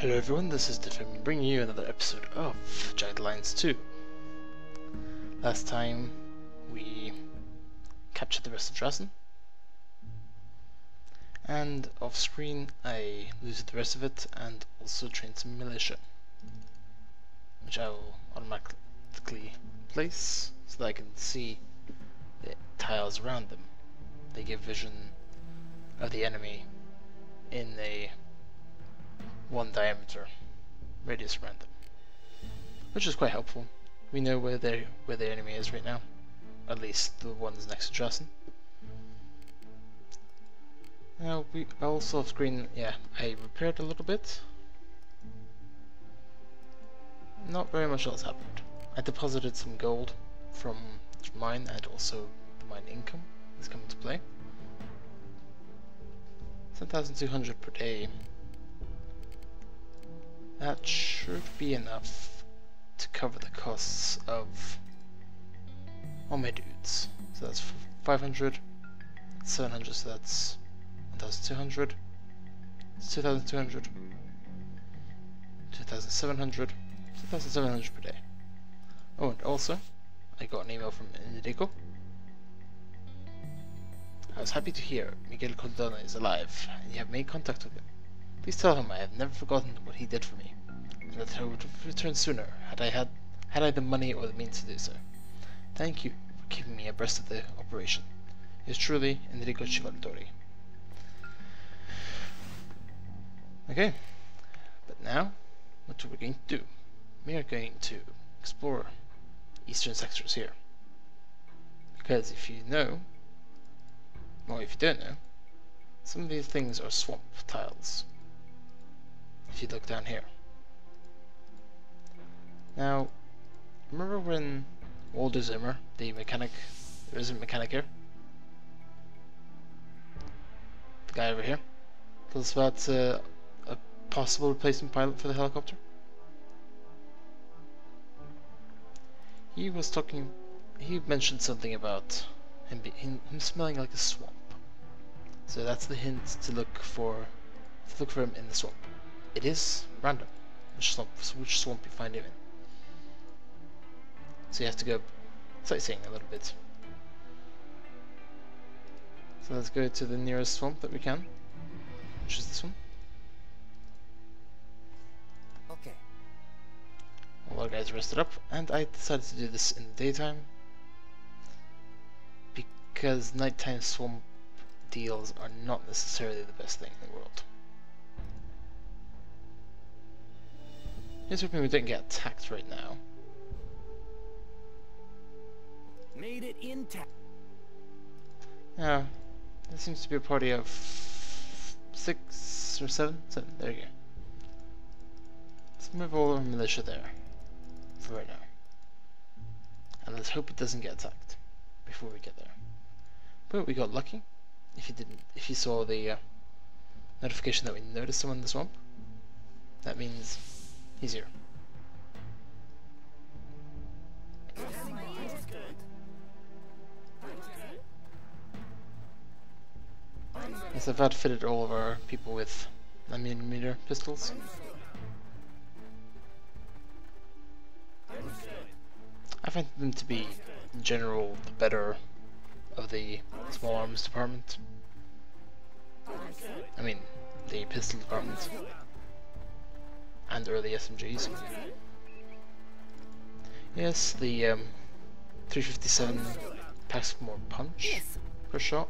Hello everyone, this is Difym bringing you another episode of Jagged 2. Last time we captured the rest of Drazen, and off screen I looted the rest of it and also trained some militia, which I will automatically place so that I can see the tiles around them. They give vision of the enemy in a 1 diameter radius around them, which is quite helpful. We know where the enemy is right now, at least the ones next to Drazen. Now we also off screen, I repaired a little bit. Not very much else happened. I deposited some gold from mine, and also the mine income is coming to play. 7,200 per day. That should be enough to cover the costs of all my dudes. So that's 500, 700, so that's 1,200, 2,200, 2,700, 2,700 per day. Oh, and also, I got an email from Enrico. I was happy to hear Miguel Condona is alive, and you have made contact with him. Please tell him I have never forgotten what he did for me, and that I would return sooner had I the money or the means to do so. Thank you for keeping me abreast of the operation. Yours truly, Enrico Civaltori. Okay, but now, what are we going to do? We are going to explore eastern sectors here. Because if you know, or if you don't know, some of these things are swamp tiles. If you look down here. Now, remember when Walter Zimmer, the mechanic, there is a mechanic here? The guy over here, told us about a possible replacement pilot for the helicopter. He mentioned something about him smelling like a swamp. So that's the hint to look for him in the swamp. It is random which swamp you find him in. So you have to go sightseeing a little bit. So let's go to the nearest swamp that we can, which is this one. Okay. All our guys rested up, and I decided to do this in the daytime because nighttime swamp deals are not necessarily the best thing in the world. Just hoping we don't get attacked right now. Made it intact. Yeah, there seems to be a party of 6 or 7. There you go. Let's move all our militia there for right now, and let's hope it doesn't get attacked before we get there. But we got lucky. If you saw the notification that we noticed someone in the swamp, that means he's here. Yes, I've outfitted all of our people with 9mm pistols. I find them to be, in general, the better of the small arms department. I mean, the pistol department. And early SMGs. Yes, the 357 packs more punch per shot.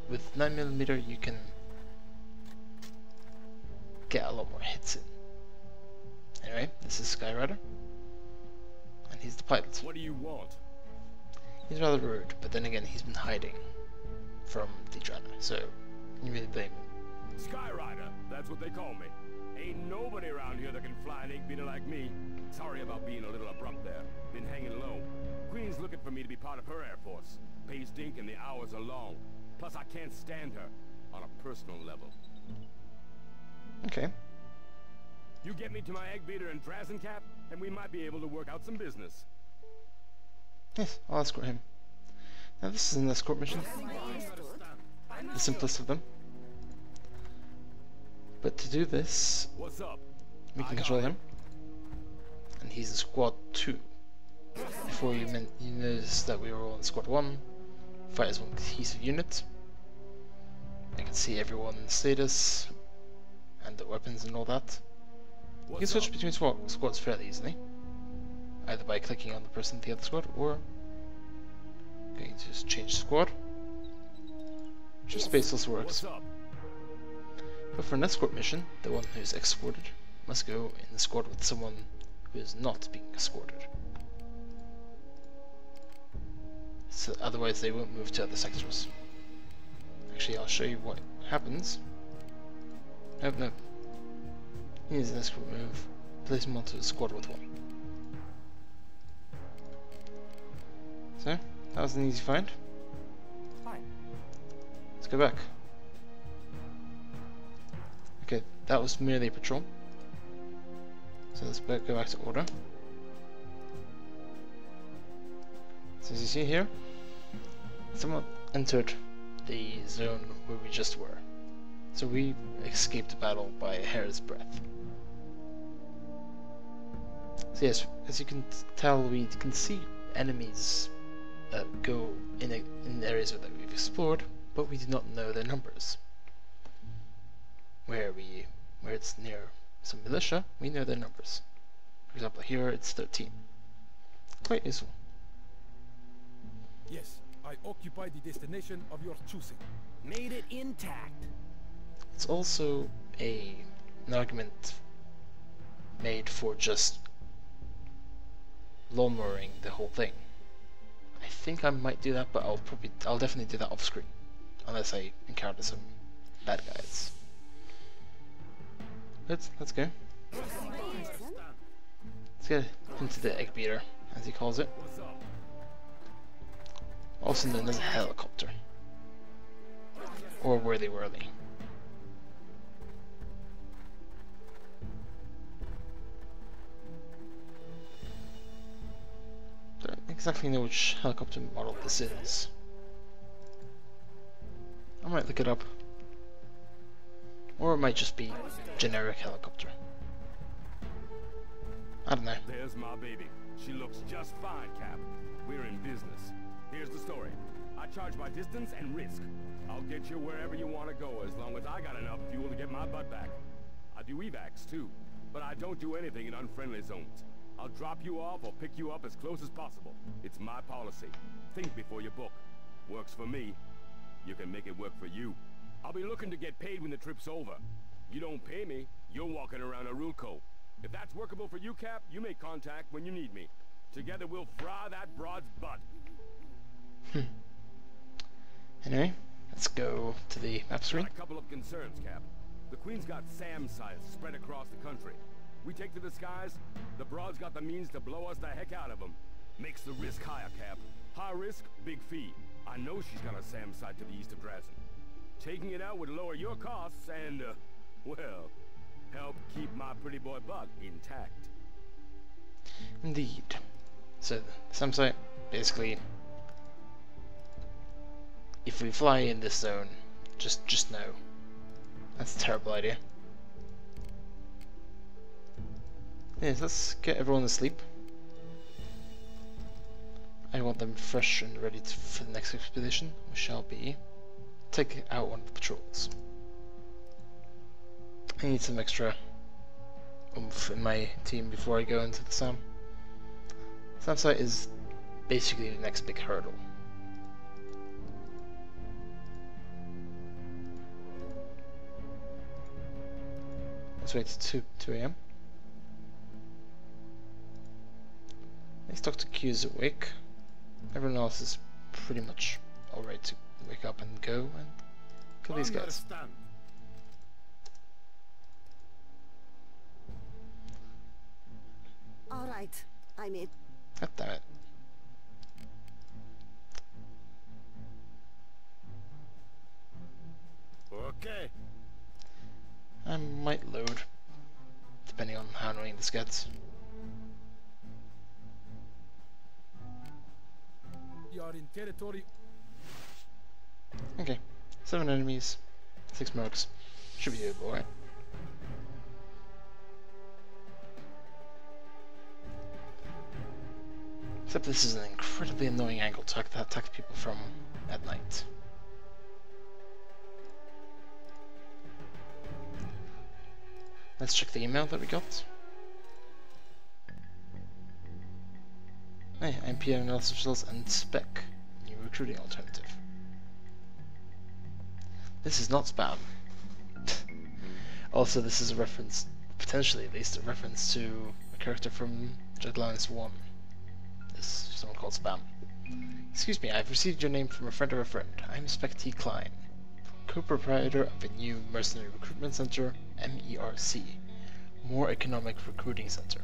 With 9mm you can get a lot more hits in. Anyway, this is Skyrider, and he's the pilot. What do you want? He's rather rude, but then again he's been hiding from the Drana, so can you really blame him? Skyrider, that's what they call me. Ain't nobody around here that can fly an 8-beater like me. Sorry about being a little abrupt there. Been hanging low. Queen's looking for me to be part of her Air Force. Pays dink and the hours are long. Plus I can't stand her on a personal level. Okay. You get me to my egg beater and Drazen cap, and we might be able to work out some business. Yes, I'll escort him. Now this is an escort mission. The simplest of them. But to do this, What's up? we can I got control it. him. And he's in squad 2. Before you notice that we were all in squad 1. Fight as one cohesive unit. I can see everyone's status and the weapons and all that. You can What's switch up? between squads fairly easily. Either by clicking on the person in the other squad or going to just change squad. Just space also works. What's up? But for an escort mission, the one who is escorted must go in the squad with someone who is not being escorted. So otherwise they won't move to other sectors. Actually, I'll show you what happens. Nope, nope. He needs an escort move. Place him onto a squad with one. So, that was an easy find. Fine. Let's go back. Okay, that was merely a patrol. So let's go back to order. So as you see here, someone entered the zone where we just were. So we escaped the battle by a hair's breadth. So yes, as you can tell, we can see enemies that go in areas that we've explored, but we do not know their numbers. Where it's near some militia, we know their numbers. For example, here it's 13. Quite useful. Yes, I occupy the destination of your choosing. Made it intact. It's also an argument made for just lawnmowering the whole thing. I think I might do that, but I'll definitely do that off screen, unless I encounter some bad guys. Let's go. Let's get into the egg beater, as he calls it, What's up? also known as a helicopter, or whirly-whirly. Don't exactly know which helicopter model this is. I might look it up. Or it might just be generic helicopter. I don't know. There's my baby. She looks just fine, Cap. We're in business. Here's the story. I charge by distance and risk. I'll get you wherever you want to go as long as I got enough fuel to get my butt back. I do evacs too, but I don't do anything in unfriendly zones. I'll drop you off or pick you up as close as possible. It's my policy. Think before you book. Works for me. You can make it work for you. I'll be looking to get paid when the trip's over. You don't pay me, you're walking around a Rulco. If that's workable for you, Cap, you make contact when you need me. Together we'll fry that broad's butt. Anyway, let's go to the map screen. Got a couple of concerns, Cap. The Queen's got SAM sites spread across the country. We take to the skies, the broad's got the means to blow us the heck out of them. Makes the risk higher, Cap. High risk, big fee. I know she's got a SAM site to the east of Drazen. Taking it out would lower your costs and, well, help keep my pretty boy Bug intact. Indeed. So, the SAM site, basically, if we fly in this zone, just know. That's a terrible idea. Yes, let's get everyone to sleep. I want them fresh and ready for the next expedition, which shall be take out one of the patrols. I need some extra oomph in my team before I go into the SAM. SAM site is basically the next big hurdle. Let's wait till 2 AM. At least Dr. Q is awake. Everyone else is pretty much alright to wake up and go and kill these guys. Understand. All right, I'm in. God damn it. Okay. I might load, depending on how annoying this gets. You are in territory. Okay, 7 enemies, 6 mercs. Should be doable, right? Except this is an incredibly annoying angle to attack people from at night. Let's check the email that we got. Hey, I'm PM analysis results and spec. New recruiting alternative. This is not spam. Also, this is a reference, potentially at least, a reference to a character from Jagged 1. This is someone called Spam. Excuse me, I've received your name from a friend of a friend. I'm Spec T. Klein, co-proprietor of a new mercenary recruitment center, MERC, More Economic Recruiting Center,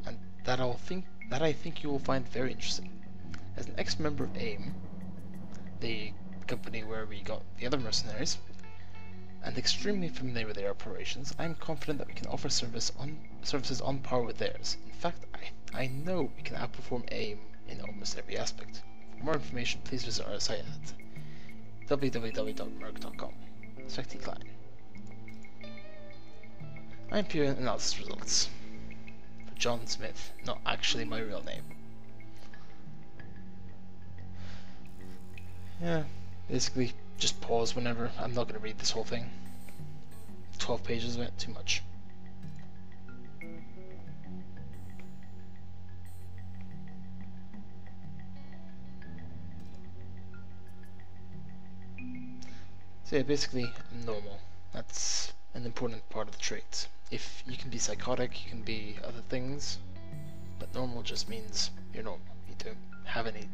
and that I think you will find very interesting. As an ex-member of AIM, the company where we got the other mercenaries, and extremely familiar with their operations, I am confident that we can offer services on par with theirs. In fact, I know we can outperform AIM in almost every aspect. For more information, please visit our site at www.merc.com. Spec Klein. I'm pure analysis results. For John Smith, not actually my real name. Yeah, basically, just pause whenever. I'm not going to read this whole thing. 12 pages of it, too much. So yeah, basically, I'm normal. That's an important part of the trait. If you can be psychotic, you can be other things, but normal just means you're normal. You don't have any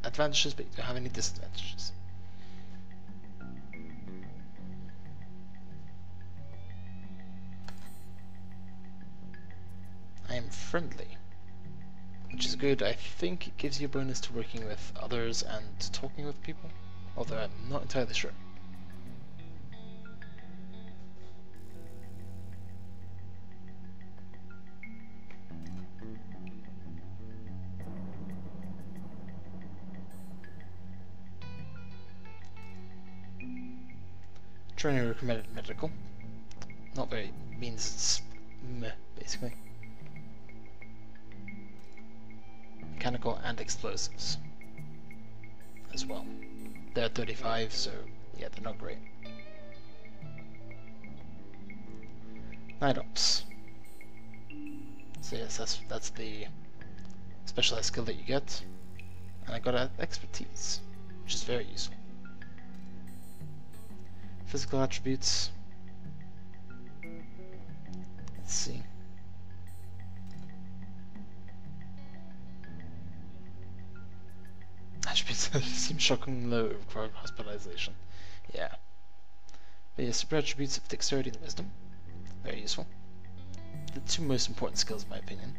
advantages, but you don't have any disadvantages. I am friendly, which is good. I think it gives you a bonus to working with others and talking with people, although I'm not entirely sure. Training recommended medical. Not very, means it's meh, basically. Mechanical and explosives as well. They're 35, so yeah, they're not great. Night Ops. So yes, that's the specialized skill that you get. And I got expertise, which is very useful. Physical attributes. Let's see. Attributes seem shockingly low, require hospitalization. Yeah. But yeah, super attributes of dexterity and wisdom. Very useful. The two most important skills in my opinion.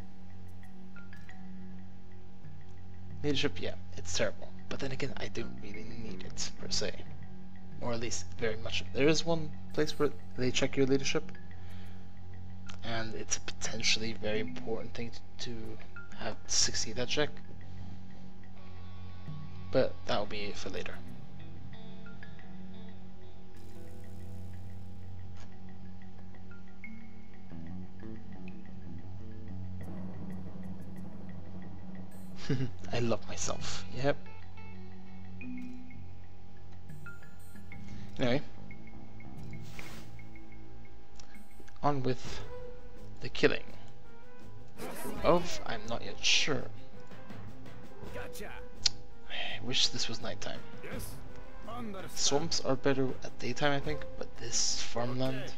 Leadership, yeah, it's terrible. But then again, I don't really need it, per se. Or at least very much. There is one place where they check your leadership, and it's a potentially very important thing to have to succeed that check. But that'll be it for later. I love myself. Yep. Anyway, on with the killing of, I'm not yet sure. Gotcha. I wish this was nighttime. Yes. Understand. Swamps are better at daytime, I think, but this farmland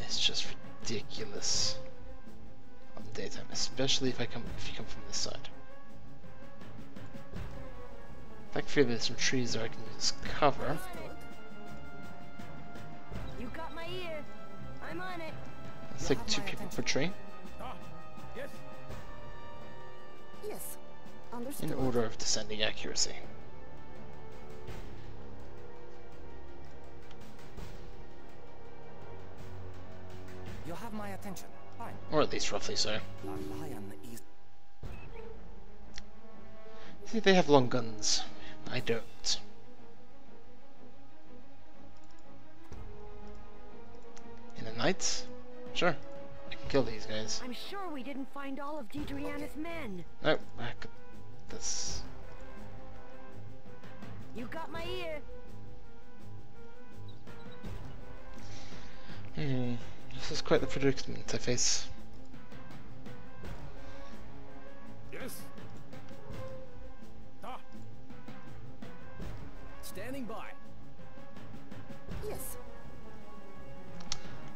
is just ridiculous on daytime, especially if you come from this side. Thankfully, there's some trees that I can use cover. You got my ear. I'm on it. Let's take 2 people per tree Ah, yes. Yes. Understood. in order of descending accuracy. You'll have my attention. Fine. Or at least roughly so. A lion is... See, they have long guns. I don't. In the night? Sure. I kill these guys. I'm sure we didn't find all of Deidreana's men. Oh, back. This. You got my ear. This is quite the predicament I face. Yes? Ah. Standing by. Yes.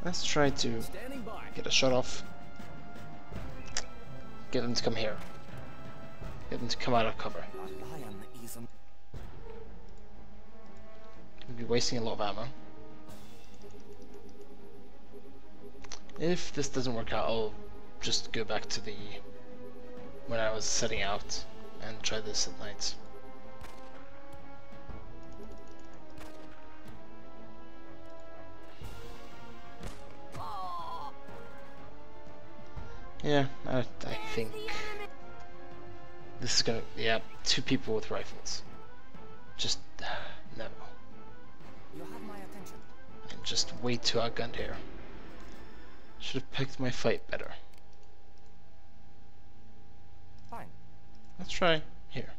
Let's try to Standing by. get a shot off. Get them to come here. Get them to come out of cover. We'll be wasting a lot of ammo. If this doesn't work out, I'll just go back to the when I was setting out and try this at night. Yeah, I think this is gonna, yeah, 2 people with rifles. Just, no. You have my attention. I'm just way too outgunned here. Should have picked my fight better. Fine. Let's try here.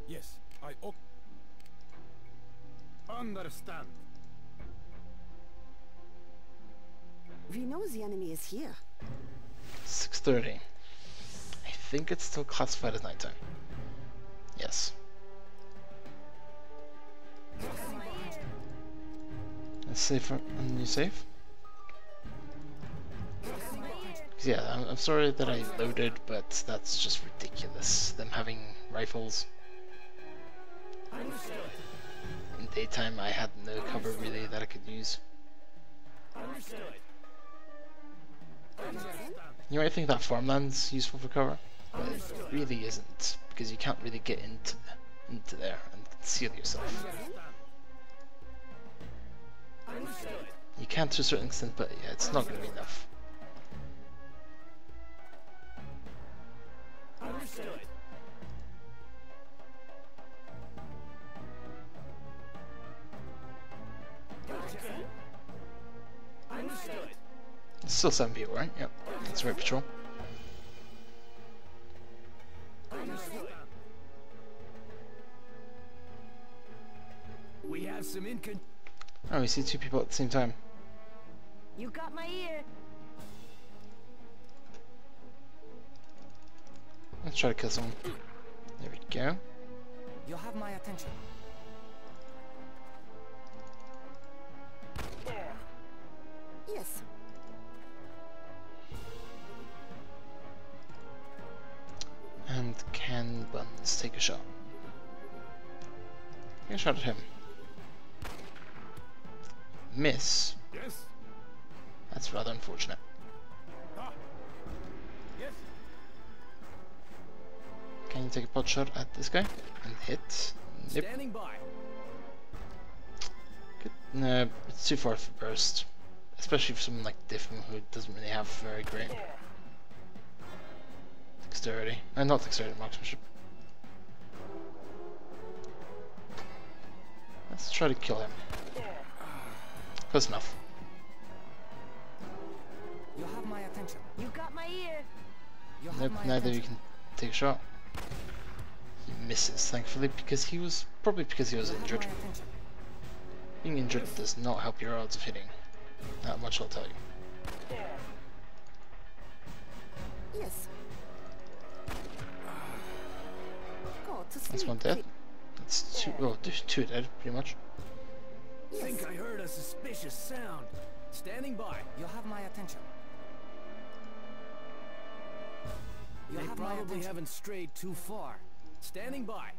Yes, I understand. We know the enemy is here. 6:30. I think it's still classified as nighttime. Yes. Let's save on you safe? Yeah, I'm sorry that I loaded, but that's just ridiculous. Them having rifles. In daytime I had no cover really that I could use. You might think that farmland's useful for cover, but it really isn't, because you can't really get into there and conceal yourself. You can to a certain extent, but yeah, it's not going to be enough. It's still 7 people, right? Yep, that's right, patrol. We have some Oh, we see 2 people at the same time. You got my ear. Let's try to kill someone. There we go. You have my attention. Yes. And can Buns take a shot? Get a shot at him. Miss. Yes. That's rather unfortunate. Ah. Yes. Can you take a pot shot at this guy? And hit? Nope. Standing by. Good. No, it's too far for burst. Especially for someone like Difym, who doesn't really have very great dexterity. Not dexterity, marksmanship. Let's try to kill him. Close enough. You have my attention. You got my ear. You have Nope, my neither attention. you can take a shot. He misses, thankfully, because he was probably because he was You have injured. my attention. Being injured does not help your odds of hitting. That much I'll tell you. Yes. Go to sleep. That's one dead. That's 2. Oh, there's 2 dead, pretty much. Yes. Think I heard a suspicious sound. Standing by. You have my attention. You They have my probably attention. haven't strayed too far. Standing by.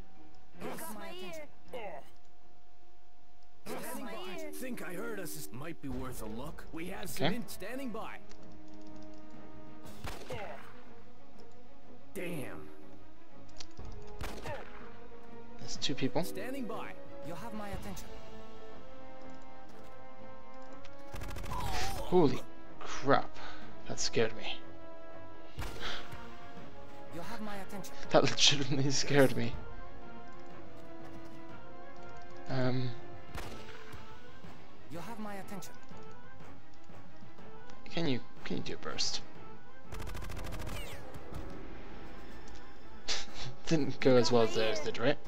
You got my ear. Standing my by. ear. Think I heard us. Might be worth a look. We have some Okay. standing by. Damn. There's 2 people. Standing by. You have my attention. Holy crap. That scared me. You have my attention. That legitimately scared me. You burst. Didn't go as well as theirs did, right?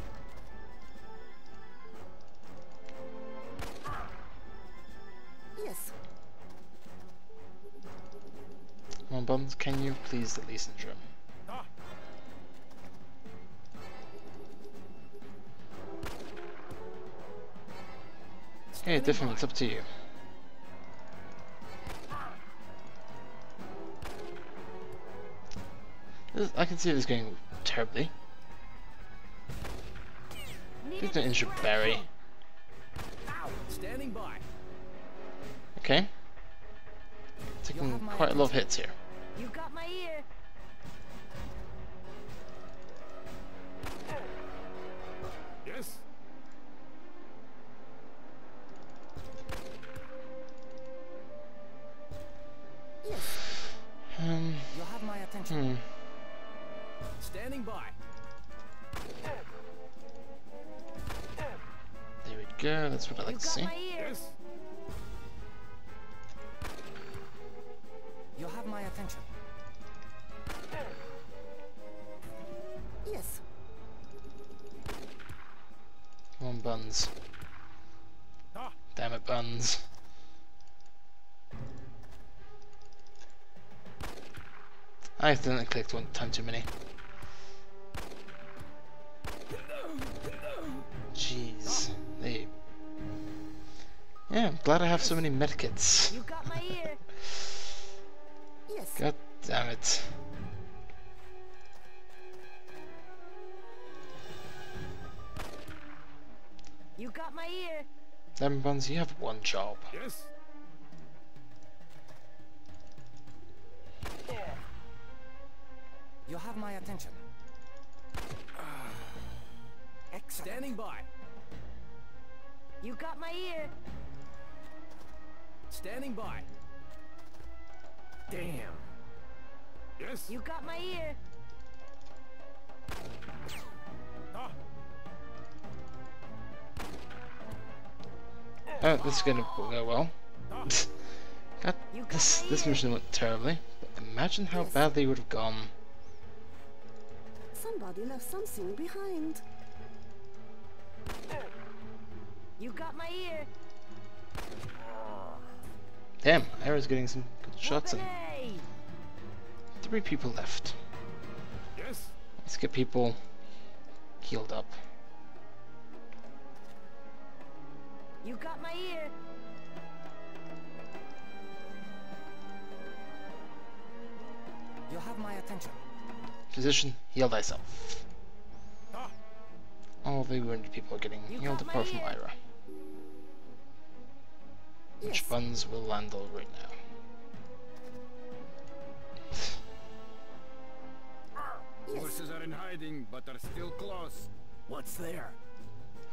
Yes. Come on, Buns, can you please at least injure him? Ah, Hey, Difym, it's up to you. I can see this going terribly. Please don't injure Barry. standing by. Okay. Taking quite a lot of hits here. You got my ear. Yes. Yes. You have my attention. Standing by. There we go, that's what I You like to got see. my ear. Yes. You have my attention. Yes. Come on, Buns. Ah, Damn it, Buns. I accidentally clicked one time too many. Jeez. They... Yeah, I'm glad I have so many medkits. You got my ear. Yes. God damn it. You got my ear. Damn Buns, you have one job. yes. You have my attention. Excellent. Standing by. You got my ear. Standing by. Damn. Yes. You got my ear. Ah, Oh, this is gonna go well. God, You got this my ear. mission went terribly. But imagine how badly it would have gone. Somebody left something behind. You got my ear. Damn, I was getting some good shots in. Hey. 3 people left. yes. Let's get people healed up. You got my ear. You have my attention. Physician, heal thyself. Ah, All the wounded people are getting You healed got my apart from ear. Ira. Which Yes. Buns will landle right now. Yes. Horses are in hiding, but are still close. What's there?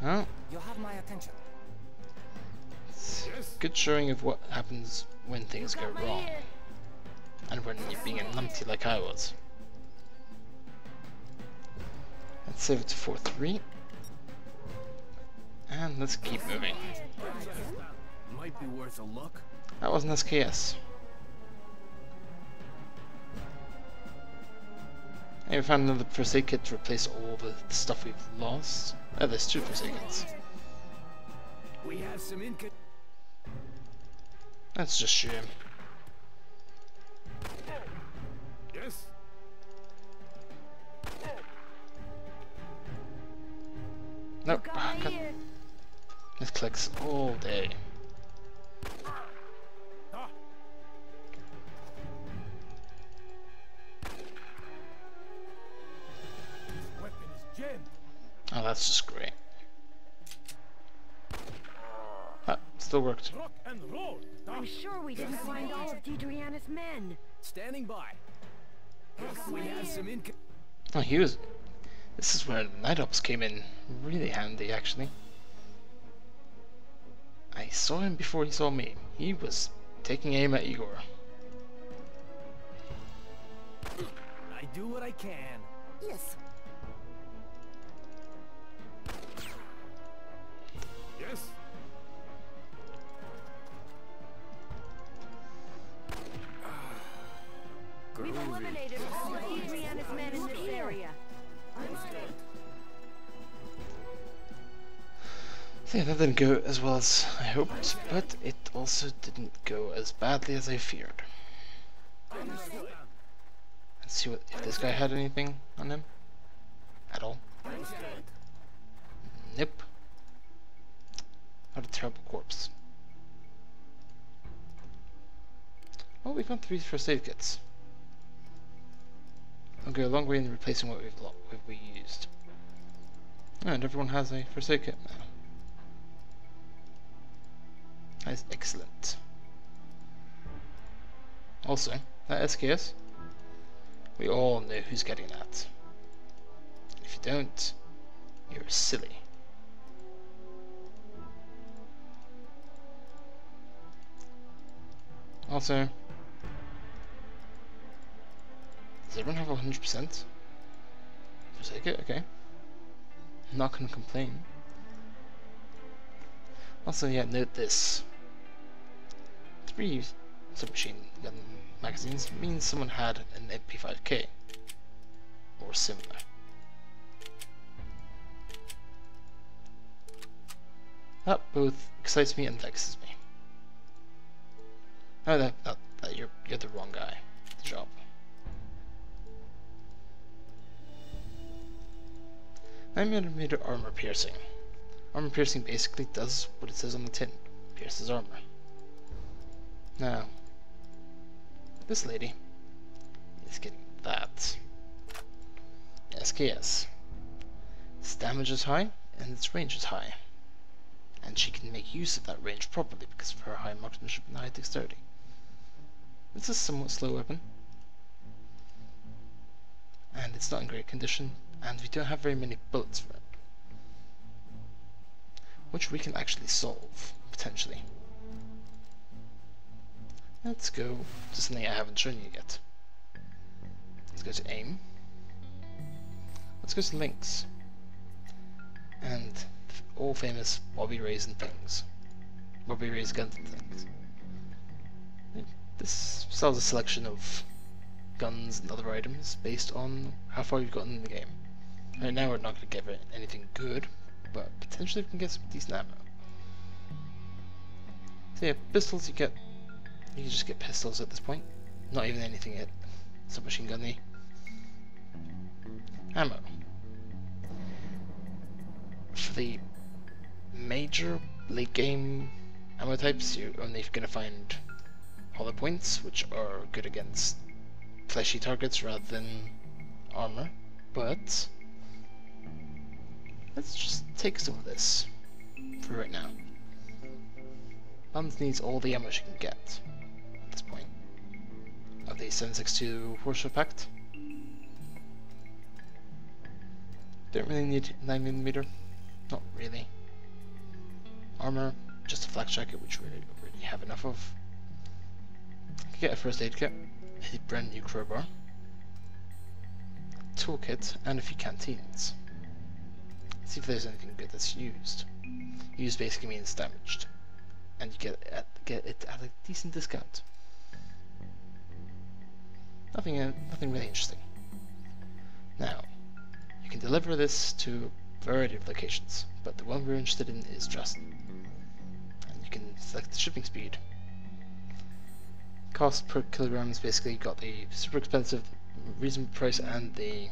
Well, You have my attention. it's yes. good showing of what happens when things You go got my wrong. ear. And when you're being a numpty like I was. Let's save it to 4-3. And let's keep moving. Might be worth a look. That was an SKS. Hey, we found another Forsake kit to replace all the stuff we've lost. Oh, there's 2 Forsakens. We have some inca. Let's just shoot him. Yes. Nope, You got my God, ear. it clicks all day. Ah, Weapon is jammed. Oh, that's just great. Ah, still worked. Rock and roll. I'm sure we didn't find all of Deidreana's men. standing by. We have some inca. Oh, he was... This is where the Night Ops came in really handy, actually. I saw him before he saw me. He was taking aim at Igor. I do what I can. Yes. Yes. eliminated all of Adriana's men in this area. So yeah, that didn't go as well as I hoped, but it also didn't go as badly as I feared. Let's see what if this guy had anything on him at all. Nope. What a terrible corpse. Oh, we found 3 first aid kits. I'll go a long way in replacing what we used. Oh, and everyone has a first aid kit now. That is excellent. Also, that SKS, we all know who's getting that. If you don't, you're silly. Also, does everyone have 100%? Just take it, okay. I'm not gonna complain. Also, yeah, note this. 3 submachine gun magazines means someone had an MP5K or similar. That both excites me and vexes me. Oh, that you're the wrong guy. The job. 9mm armor piercing. Armor piercing basically does what it says on the tin. Pierces armor. Now, this lady is getting that. SKS. Its damage is high, and its range is high. And she can make use of that range properly because of her high marksmanship and high dexterity. It's a somewhat slow weapon. And it's not in great condition, and we don't have very many bullets for it. Which we can actually solve, potentially. Let's go to something I haven't shown you yet. Let's go to aim. Let's go to links. And all famous Bobby Rays and things. Bobby Ray's guns and things. This sells a selection of guns and other items based on how far you've gotten in the game. Right now we're not going to get anything good, but potentially we can get some decent ammo. So yeah, pistols you can just get pistols at this point. Not even anything yet. Submachine gun-y. Ammo. For the major late game ammo types, you're only going to find hollow points, which are good against fleshy targets rather than armor. But let's just take some of this for right now. Buns needs all the ammo she can get at this point. Of the 7.62 Warsaw Pact. Don't really need 9mm. Not really. Armor, just a flak jacket, which we already have enough of. Could get a first aid kit, a brand new crowbar, toolkit, and a few canteens. Let's see if there's anything good that's used. Used basically means damaged, and you get it at a decent discount. Nothing really interesting. Now, you can deliver this to a variety of locations, but the one we're interested in is Dresden. And you can select the shipping speed. Cost per kilogram is basically got the super expensive, reasonable price, and the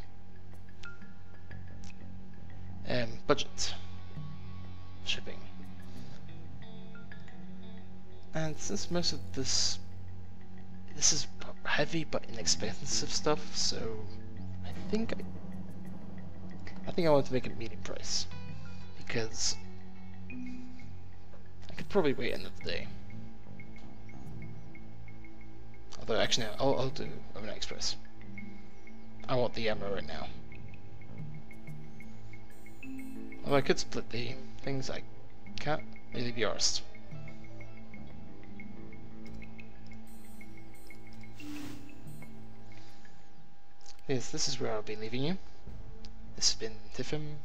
budget shipping. And since most of this is heavy but inexpensive stuff, so I think I want to make it a medium price, because I could probably wait another day. Although actually no, I'll do overnight express. I want the ammo right now. Although I could split the things, I can't really be arsed. Yes, this is where I'll be leaving you. This has been Difym.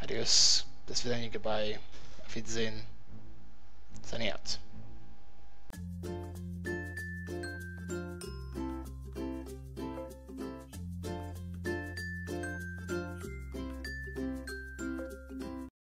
Adios. До свидания, goodbye. Auf Wiedersehen. Signing out.